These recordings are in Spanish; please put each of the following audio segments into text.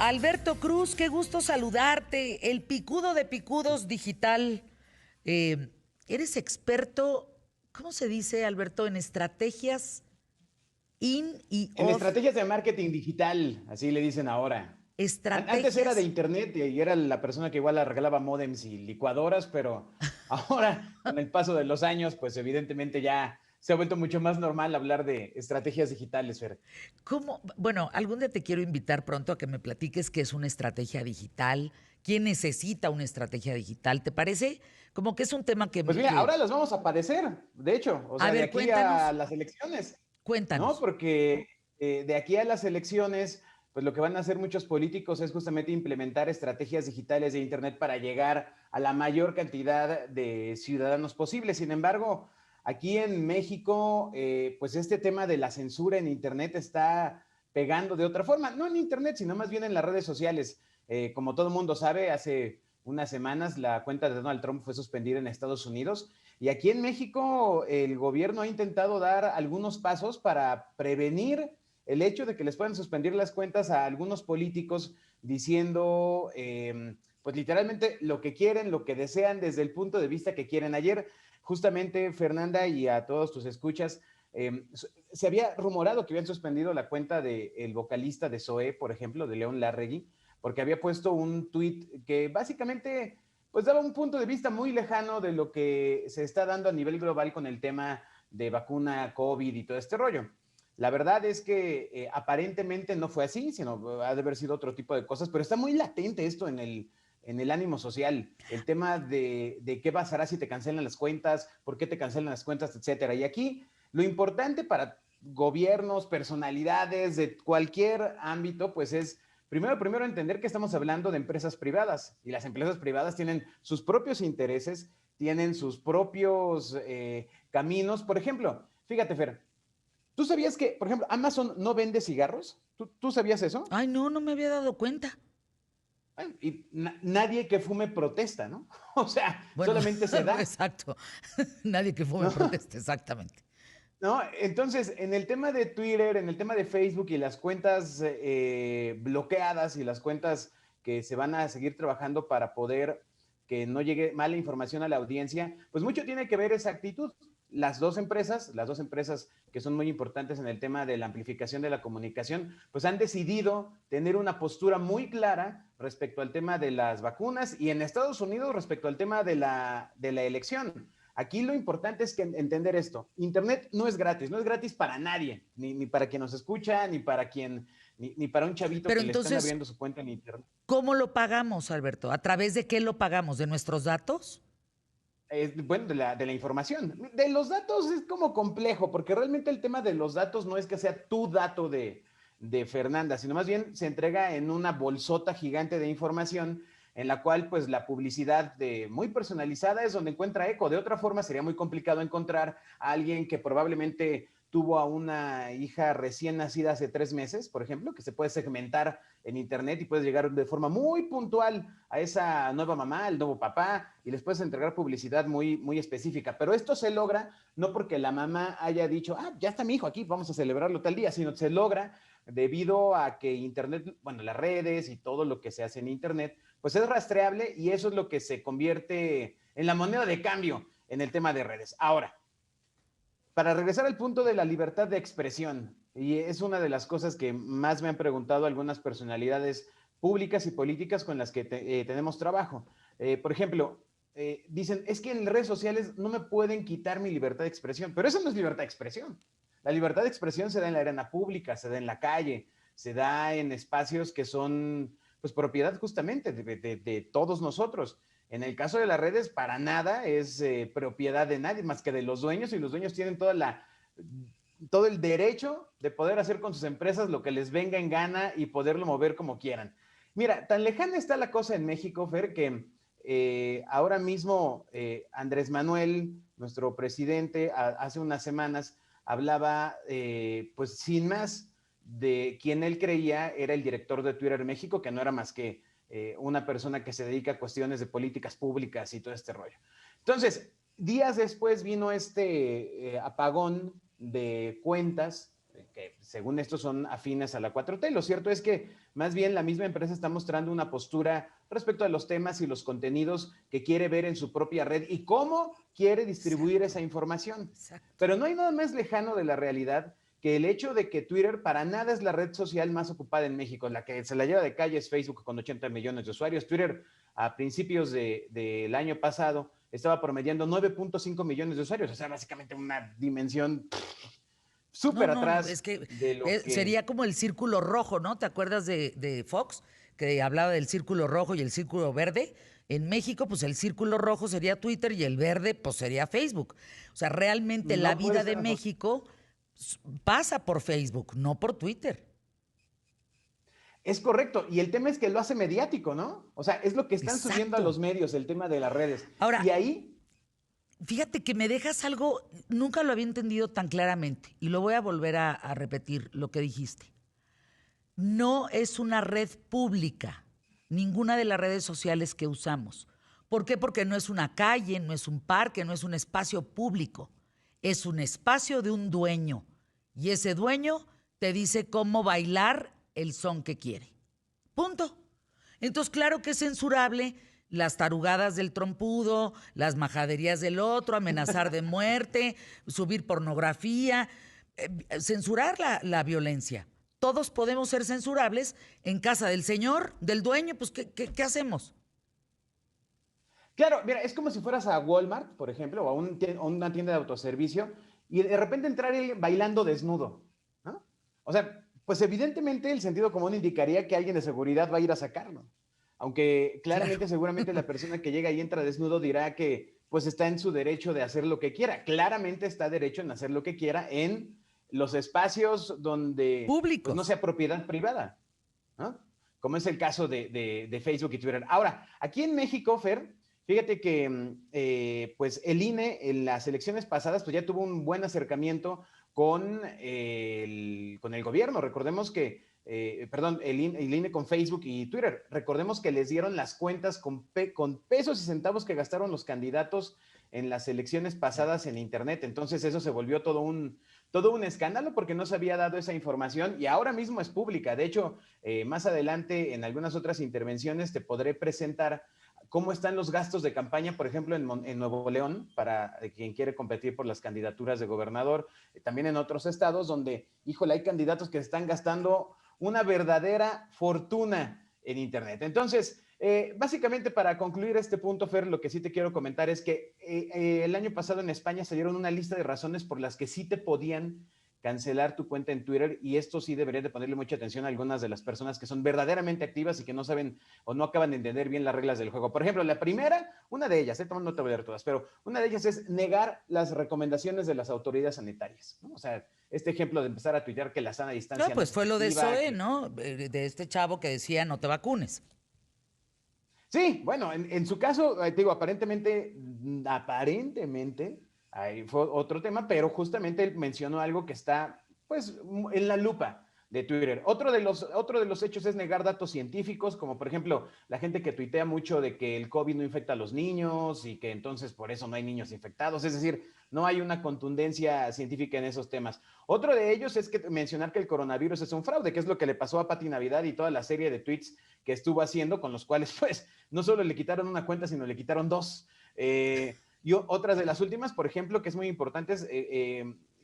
Alberto Cruz, qué gusto saludarte. El picudo de picudos digital. Eres experto, ¿cómo se dice, Alberto, en estrategias in y En off? estrategias de marketing digital, así le dicen ahora. Antes era de Estrategias. internet y era la persona que igual arreglaba módems y licuadoras, pero ahora, con el paso de los años, pues evidentemente ya se ha vuelto mucho más normal hablar de estrategias digitales, Fer. ¿Cómo? Bueno, algún día te quiero invitar pronto a que me platiques qué es una estrategia digital, quién necesita una estrategia digital. ¿Te parece? Como que es un tema Pues mira, que... ahora las vamos a padecer, de hecho, o A sea, de ver, aquí a cuéntanos, las elecciones, ¿no? cuéntanos. Porque de aquí a las elecciones, pues lo que van a hacer muchos políticos es justamente implementar estrategias digitales de Internet para llegar a la mayor cantidad de ciudadanos posible. Sin embargo, aquí en México, pues este tema de la censura en Internet está pegando de otra forma, no en Internet, sino más bien en las redes sociales. Como todo el mundo sabe, hace unas semanas la cuenta de Donald Trump fue suspendida en Estados Unidos y aquí en México el gobierno ha intentado dar algunos pasos para prevenir el hecho de que les puedan suspender las cuentas a algunos políticos diciendo, pues literalmente lo que quieren, lo que desean desde el punto de vista que quieren. Ayer, justamente, Fernanda, y a todos tus escuchas, se había rumorado que habían suspendido la cuenta del vocalista de Zoé, por ejemplo, de León Larregui, porque había puesto un tuit que básicamente pues daba un punto de vista muy lejano de lo que se está dando a nivel global con el tema de vacuna COVID y todo este rollo. La verdad es que aparentemente no fue así, sino ha de haber sido otro tipo de cosas, pero está muy latente esto en el ánimo social, el tema de qué pasará si te cancelan las cuentas, por qué te cancelan las cuentas, etcétera. Y aquí lo importante para gobiernos, personalidades de cualquier ámbito, pues es primero entender que estamos hablando de empresas privadas y las empresas privadas tienen sus propios intereses, tienen sus propios caminos. Por ejemplo, fíjate, Fer, ¿tú sabías que, por ejemplo, Amazon no vende cigarros? ¿Tú sabías eso? Ay, no, no me había dado cuenta. Bueno, y nadie que fume protesta, ¿no? O sea, Bueno, solamente se da, exacto. Nadie que fume ¿no? proteste, exactamente. ¿No? Entonces, en el tema de Twitter, en el tema de Facebook y las cuentas bloqueadas y las cuentas que se van a seguir trabajando para poder que no llegue mala información a la audiencia, pues mucho tiene que ver esa actitud. Las dos empresas que son muy importantes en el tema de la amplificación de la comunicación, pues han decidido tener una postura muy clara respecto al tema de las vacunas y en Estados Unidos respecto al tema de la elección. Aquí lo importante es que entender esto. Internet no es gratis, no es gratis para nadie, ni para quien nos escucha, ni para un chavito Pero que le están entonces, abriendo su cuenta en Internet. ¿cómo lo pagamos, Alberto? ¿A través de qué lo pagamos? ¿De nuestros datos? Bueno, de la información. De los datos es como complejo, porque realmente el tema de los datos no es que sea tu dato de Fernanda, sino más bien se entrega en una bolsota gigante de información en la cual pues la publicidad de muy personalizada es donde encuentra eco. De otra forma sería muy complicado encontrar a alguien que probablemente tuvo a una hija recién nacida hace 3 meses, por ejemplo, que se puede segmentar en internet y puedes llegar de forma muy puntual a esa nueva mamá, al nuevo papá, y les puedes entregar publicidad muy, muy específica. Pero esto se logra no porque la mamá haya dicho, ah, ya está mi hijo aquí, vamos a celebrarlo tal día, sino se logra debido a que internet, bueno, las redes y todo lo que se hace en internet, pues es rastreable y eso es lo que se convierte en la moneda de cambio en el tema de redes. Ahora, para regresar al punto de la libertad de expresión, y es una de las cosas que más me han preguntado algunas personalidades públicas y políticas con las que tenemos trabajo. Por ejemplo, dicen, es que en redes sociales no me pueden quitar mi libertad de expresión, pero eso no es libertad de expresión. La libertad de expresión se da en la arena pública, se da en la calle, se da en espacios que son pues propiedad justamente de todos nosotros. En el caso de las redes, para nada es propiedad de nadie más que de los dueños y los dueños tienen todo el derecho de poder hacer con sus empresas lo que les venga en gana y poderlo mover como quieran. Mira, tan lejana está la cosa en México, Fer, que ahora mismo Andrés Manuel, nuestro presidente, hace unas semanas hablaba, pues sin más, de quien él creía era el director de Twitter México, que no era más que una persona que se dedica a cuestiones de políticas públicas y todo este rollo. Entonces, días después vino este apagón de cuentas que según esto son afines a la 4T. Lo cierto es que más bien la misma empresa está mostrando una postura respecto a los temas y los contenidos que quiere ver en su propia red y cómo quiere distribuir esa información. Pero no hay nada más lejano de la realidad que el hecho de que Twitter para nada es la red social más ocupada en México. La que se la lleva de calle es Facebook con 80 millones de usuarios. Twitter a principios del año pasado estaba promediando 9.5 millones de usuarios. O sea, básicamente una dimensión súper atrás es que de lo que... sería como el círculo rojo, ¿no? ¿Te acuerdas de Fox? Que hablaba del círculo rojo y el círculo verde. En México, pues el círculo rojo sería Twitter y el verde, pues sería Facebook. O sea, realmente la vida de México pasa por Facebook, no por Twitter. Es correcto, y el tema es que lo hace mediático, ¿no? O sea, es lo que están subiendo a los medios, el tema de las redes. Ahora, y ahí... Fíjate que me dejas algo, nunca lo había entendido tan claramente, y lo voy a volver a repetir lo que dijiste. No es una red pública, ninguna de las redes sociales que usamos. ¿Por qué? Porque no es una calle, no es un parque, no es un espacio público. Es un espacio de un dueño. Y ese dueño te dice cómo bailar el son que quiere. Punto. Entonces, claro que es censurable las tarugadas del trompudo, las majaderías del otro, amenazar de muerte, subir pornografía, censurar la violencia. Todos podemos ser censurables en casa del señor, del dueño, pues ¿qué hacemos? Claro, mira, es como si fueras a Walmart, por ejemplo, o a una tienda de autoservicio, y de repente entrar bailando desnudo, ¿no? O sea, pues evidentemente el sentido común indicaría que alguien de seguridad va a ir a sacarlo. Aunque claramente, claro, seguramente la persona que llega y entra desnudo dirá que pues está en su derecho de hacer lo que quiera. Claramente está derecho en hacer lo que quiera en los espacios donde pues, no sea propiedad privada, ¿no? Como es el caso de Facebook y Twitter. Ahora, aquí en México, Fer, fíjate que pues el INE en las elecciones pasadas pues ya tuvo un buen acercamiento con el gobierno. Recordemos que, el INE con Facebook y Twitter. Recordemos que les dieron las cuentas con pesos y centavos que gastaron los candidatos en las elecciones pasadas en Internet. Entonces eso se volvió todo un escándalo porque no se había dado esa información y ahora mismo es pública. De hecho, más adelante en algunas otras intervenciones te podré presentar cómo están los gastos de campaña, por ejemplo, en Nuevo León, para quien quiere competir por las candidaturas de gobernador, también en otros estados donde, híjole, hay candidatos que están gastando una verdadera fortuna en Internet. Entonces, básicamente para concluir este punto, Fer, lo que sí te quiero comentar es que el año pasado en España se dieron una lista de razones por las que sí te podían cancelar tu cuenta en Twitter y esto sí deberían de ponerle mucha atención a algunas de las personas que son verdaderamente activas y que no saben o no acaban de entender bien las reglas del juego. Por ejemplo, la primera, una de ellas, no te voy a dar todas, pero una de ellas es negar las recomendaciones de las autoridades sanitarias, ¿no? O sea, este ejemplo de empezar a tuitear que la sana distancia... No, pues fue lo de Zoe, ¿no? De este chavo que decía no te vacunes. Sí, bueno, en su caso, te digo, aparentemente, ahí fue otro tema, pero justamente él mencionó algo que está, pues, en la lupa de Twitter. Otro de los hechos es negar datos científicos, como por ejemplo, la gente que tuitea mucho de que el COVID no infecta a los niños y que entonces por eso no hay niños infectados. Es decir, no hay una contundencia científica en esos temas. Otro de ellos es que mencionar que el coronavirus es un fraude, que es lo que le pasó a Pati Navidad y toda la serie de tweets que estuvo haciendo, con los cuales, pues, no solo le quitaron una cuenta, sino le quitaron dos. Y otras de las últimas, por ejemplo, que es muy importante, es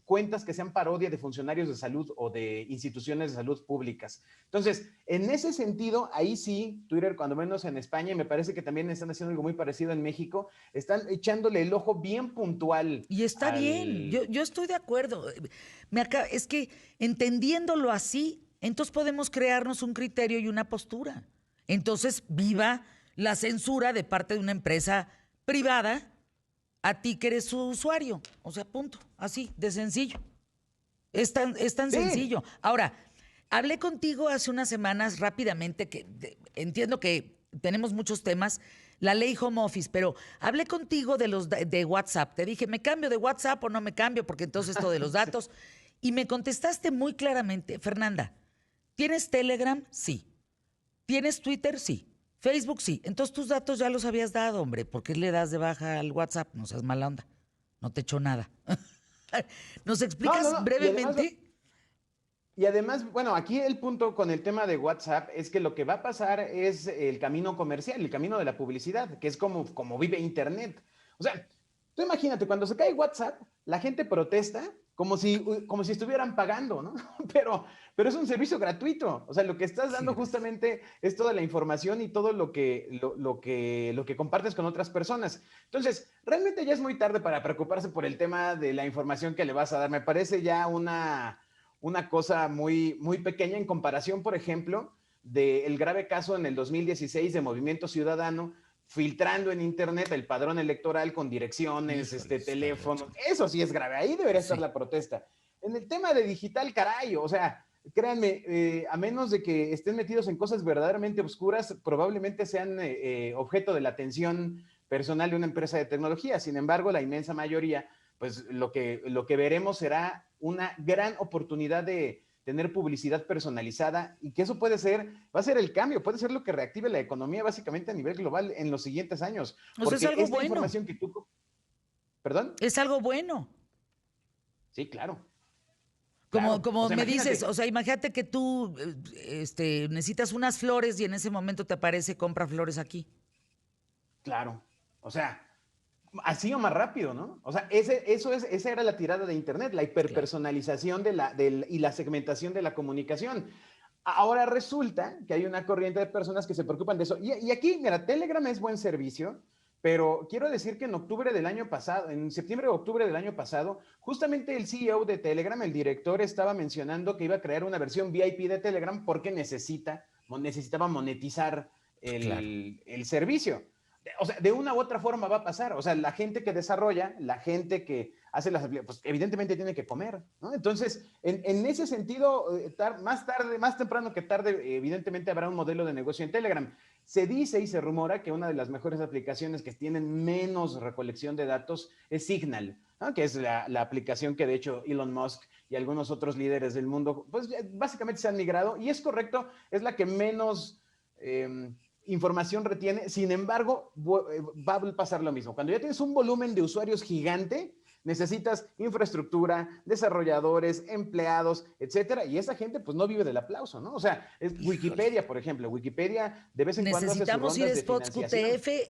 cuentas que sean parodia de funcionarios de salud o de instituciones de salud públicas. Entonces, en ese sentido, ahí sí, Twitter, cuando menos en España, y me parece que también están haciendo algo muy parecido en México, están echándole el ojo bien puntual. Y está bien, yo estoy de acuerdo. Es que entendiéndolo así, entonces podemos crearnos un criterio y una postura. Entonces, viva la censura de parte de una empresa privada a ti que eres su usuario. O sea, punto. Así, de sencillo. Es tan sencillo. Ahora, hablé contigo hace unas semanas rápidamente, entiendo que tenemos muchos temas, la ley home office, pero hablé contigo de WhatsApp. Te dije, ¿me cambio de WhatsApp o no me cambio? Porque entonces esto de los datos. Sí. Y me contestaste muy claramente, Fernanda, ¿tienes Telegram? Sí. ¿Tienes Twitter? Sí. Facebook sí. Entonces tus datos ya los habías dado, hombre. ¿Por qué le das de baja al WhatsApp? No seas mala onda. No te echo nada. ¿Nos explicas brevemente? Y además, bueno, aquí el punto con el tema de WhatsApp es que lo que va a pasar es el camino comercial, el camino de la publicidad, que es como vive Internet. O sea, tú imagínate, cuando se cae WhatsApp, la gente protesta como si estuvieran pagando, ¿no? Pero es un servicio gratuito. O sea, lo que estás Sí, dando gracias. justamente es toda la información y todo lo que compartes con otras personas. Entonces, realmente ya es muy tarde para preocuparse por el tema de la información que le vas a dar. Me parece ya una cosa muy, muy pequeña en comparación, por ejemplo, del grave caso en el 2016 de Movimiento Ciudadano, filtrando en Internet el padrón electoral con direcciones, Híjole, está teléfonos. gacho. Eso sí es grave, ahí debería estar Sí. la protesta. En el tema de digital, caray, o sea, créanme, a menos de que estén metidos en cosas verdaderamente oscuras, probablemente sean objeto de la atención personal de una empresa de tecnología. Sin embargo, la inmensa mayoría, pues lo que veremos será una gran oportunidad de tener publicidad personalizada y que eso va a ser el cambio, puede ser lo que reactive la economía básicamente a nivel global en los siguientes años, O sea, es porque algo esta bueno. información que tú, perdón, Es algo bueno. sí, claro, Como, claro, o como sea, me dices, imagínate, o sea, imagínate que tú necesitas unas flores y en ese momento te aparece compra flores aquí. claro, o sea, así o más rápido, ¿no? O sea, esa era la tirada de Internet, la Claro. hiperpersonalización y la segmentación de la comunicación. Ahora resulta que hay una corriente de personas que se preocupan de eso. Y aquí, mira, Telegram es buen servicio, pero quiero decir que en octubre del año pasado, en septiembre o octubre del año pasado, justamente el CEO de Telegram, el director, estaba mencionando que iba a crear una versión VIP de Telegram porque necesitaba monetizar Claro. el servicio. O sea, de una u otra forma va a pasar. O sea, la gente que desarrolla, la gente que hace pues evidentemente tiene que comer, ¿no? Entonces, en ese sentido, más tarde, más temprano que tarde, evidentemente habrá un modelo de negocio en Telegram. Se dice y se rumora que una de las mejores aplicaciones que tienen menos recolección de datos es Signal, ¿no? Que es la aplicación que de hecho Elon Musk y algunos otros líderes del mundo, pues básicamente se han migrado. Y es correcto, es la que menos información retiene. Sin embargo, va a pasar lo mismo. Cuando ya tienes un volumen de usuarios gigante, necesitas infraestructura, desarrolladores, empleados, etcétera, y esa gente pues no vive del aplauso, ¿no? O sea, es Híjole. Wikipedia, por ejemplo, Wikipedia de vez en cuando hace sus Necesitamos ir a rondas de Spots financiación. QTF